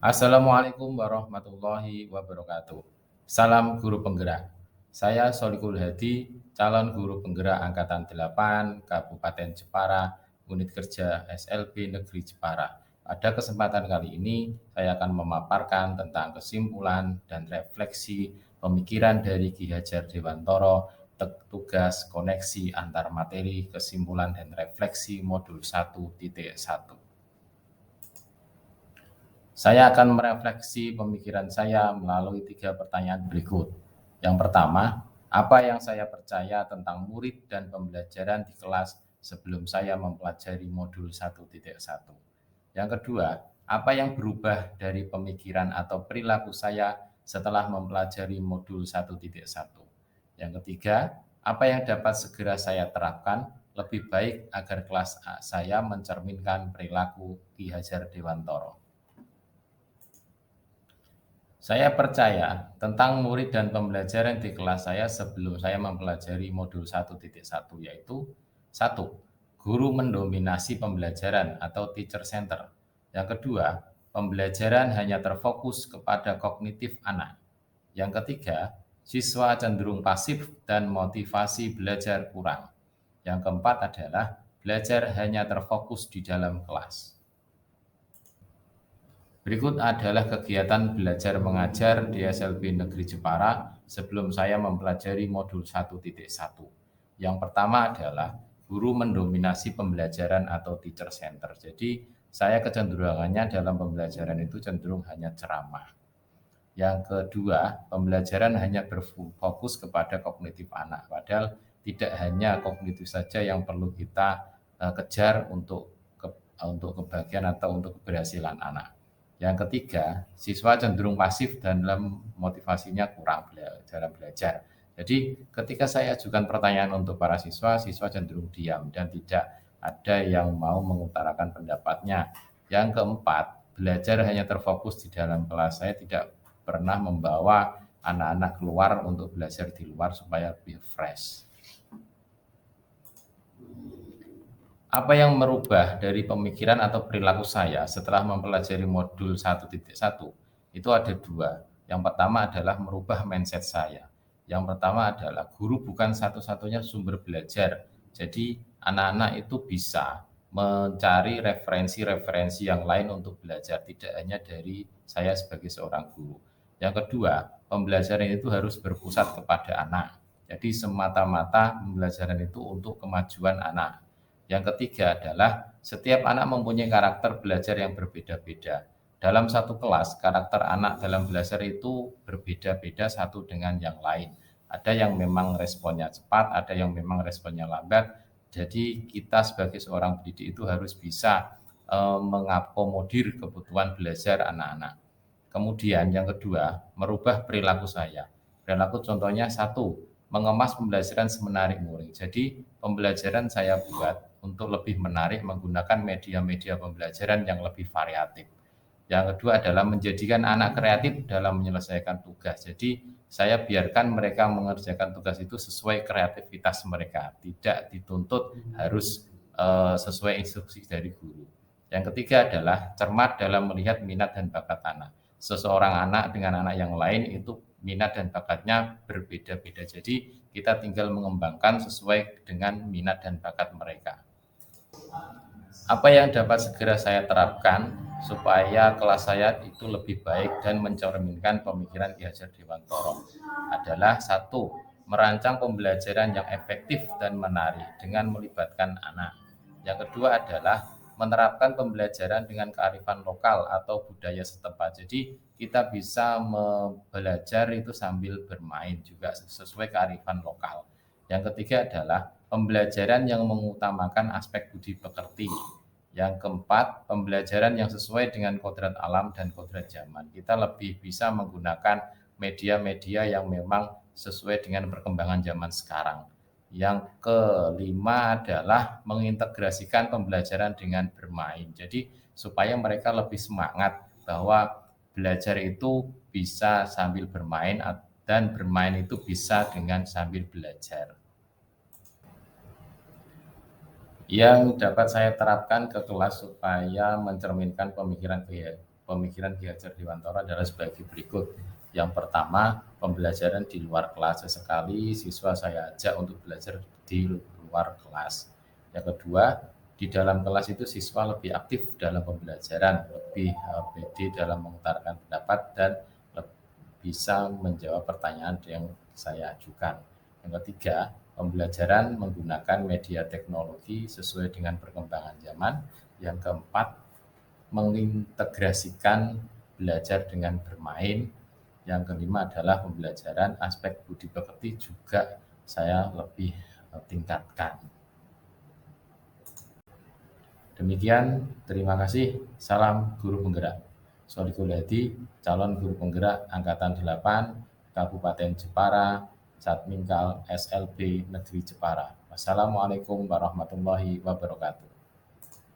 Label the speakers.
Speaker 1: Assalamualaikum warahmatullahi wabarakatuh. Salam guru penggerak. Saya Solikul Hadi, calon guru penggerak Angkatan 8 Kabupaten Jepara, Unit Kerja SLB Negeri Jepara. Pada kesempatan kali ini, saya akan memaparkan tentang kesimpulan dan refleksi pemikiran dari Ki Hajar Dewantoro, tugas koneksi antar materi, kesimpulan dan refleksi modul 1.1. Saya akan merefleksi pemikiran saya melalui 3 pertanyaan berikut. Yang pertama, apa yang saya percaya tentang murid dan pembelajaran di kelas sebelum saya mempelajari modul 1.1? Yang kedua, apa yang berubah dari pemikiran atau perilaku saya setelah mempelajari modul 1.1? Yang ketiga, apa yang dapat segera saya terapkan lebih baik agar kelas saya mencerminkan perilaku Ki Hajar Dewantoro? Saya percaya tentang murid dan pembelajaran di kelas saya sebelum saya mempelajari modul 1.1, yaitu 1. Guru mendominasi pembelajaran atau teacher center. Yang kedua, pembelajaran hanya terfokus kepada kognitif anak. Yang ketiga, siswa cenderung pasif dan motivasi belajar kurang. Yang keempat adalah belajar hanya terfokus di dalam kelas. Berikut adalah kegiatan belajar mengajar di SLB Negeri Jepara sebelum saya mempelajari modul 1.1. Yang pertama adalah guru mendominasi pembelajaran atau teacher center. Jadi, saya kecenderungannya dalam pembelajaran itu cenderung hanya ceramah. Yang kedua, pembelajaran hanya berfokus kepada kognitif anak. Padahal tidak hanya kognitif saja yang perlu kita kejar untuk kebahagiaan atau untuk keberhasilan anak. Yang ketiga, siswa cenderung pasif dan dalam motivasinya kurang dalam belajar. Jadi ketika saya ajukan pertanyaan untuk para siswa, siswa cenderung diam dan tidak ada yang mau mengutarakan pendapatnya. Yang keempat, belajar hanya terfokus di dalam kelas. Saya tidak pernah membawa anak-anak keluar untuk belajar di luar supaya lebih fresh. Apa yang merubah dari pemikiran atau perilaku saya setelah mempelajari modul 1.1? Itu ada dua. Yang pertama adalah merubah mindset saya. Yang pertama adalah guru bukan satu-satunya sumber belajar. Jadi anak-anak itu bisa mencari referensi-referensi yang lain untuk belajar, tidak hanya dari saya sebagai seorang guru. Yang kedua, pembelajaran itu harus berpusat kepada anak. Jadi semata-mata pembelajaran itu untuk kemajuan anak. Yang ketiga adalah setiap anak mempunyai karakter belajar yang berbeda-beda. Dalam satu kelas, karakter anak dalam belajar itu berbeda-beda satu dengan yang lain. Ada yang memang responnya cepat, ada yang memang responnya lambat. Jadi kita sebagai seorang pendidik itu harus bisa mengakomodir kebutuhan belajar anak-anak. Kemudian yang kedua, merubah perilaku saya. Perilaku contohnya satu, mengemas pembelajaran semenarik mungkin. Jadi pembelajaran saya buat untuk lebih menarik menggunakan media-media pembelajaran yang lebih variatif. Yang kedua adalah menjadikan anak kreatif dalam menyelesaikan tugas. Jadi saya biarkan mereka mengerjakan tugas itu sesuai kreativitas mereka, tidak dituntut harus sesuai instruksi dari guru. Yang ketiga adalah cermat dalam melihat minat dan bakat anak. Seseorang anak dengan anak yang lain itu minat dan bakatnya berbeda-beda. Jadi kita tinggal mengembangkan sesuai dengan minat dan bakat mereka. Apa yang dapat segera saya terapkan supaya kelas saya itu lebih baik dan mencerminkan pemikiran Ki Hajar Dewantoro adalah satu, merancang pembelajaran yang efektif dan menarik dengan melibatkan anak. Yang kedua adalah menerapkan pembelajaran dengan kearifan lokal atau budaya setempat. Jadi kita bisa belajar itu sambil bermain juga sesuai kearifan lokal. Yang ketiga adalah pembelajaran yang mengutamakan aspek budi pekerti. Yang keempat, pembelajaran yang sesuai dengan kodrat alam dan kodrat zaman. Kita lebih bisa menggunakan media-media yang memang sesuai dengan perkembangan zaman sekarang. Yang kelima adalah mengintegrasikan pembelajaran dengan bermain. Jadi supaya mereka lebih semangat bahwa belajar itu bisa sambil bermain dan bermain itu bisa dengan sambil belajar. Yang dapat saya terapkan ke kelas supaya mencerminkan pemikiran Ki Hajar Dewantara adalah sebagai berikut. Yang pertama, pembelajaran di luar kelas. Sesekali siswa saya ajak untuk belajar di luar kelas. Yang kedua, di dalam kelas itu siswa lebih aktif dalam pembelajaran, lebih pede dalam mengutarakan pendapat dan bisa menjawab pertanyaan yang saya ajukan. Yang ketiga, pembelajaran menggunakan media teknologi sesuai dengan perkembangan zaman. Yang keempat, mengintegrasikan belajar dengan bermain. Yang kelima adalah pembelajaran aspek budi pekerti juga saya lebih tingkatkan. Demikian, terima kasih. Salam guru penggerak. Shodiqul Hadi, calon guru penggerak Angkatan 8, Kabupaten Jepara, Satmingkal SLB Negeri Jepara. Wassalamualaikum warahmatullahi wabarakatuh.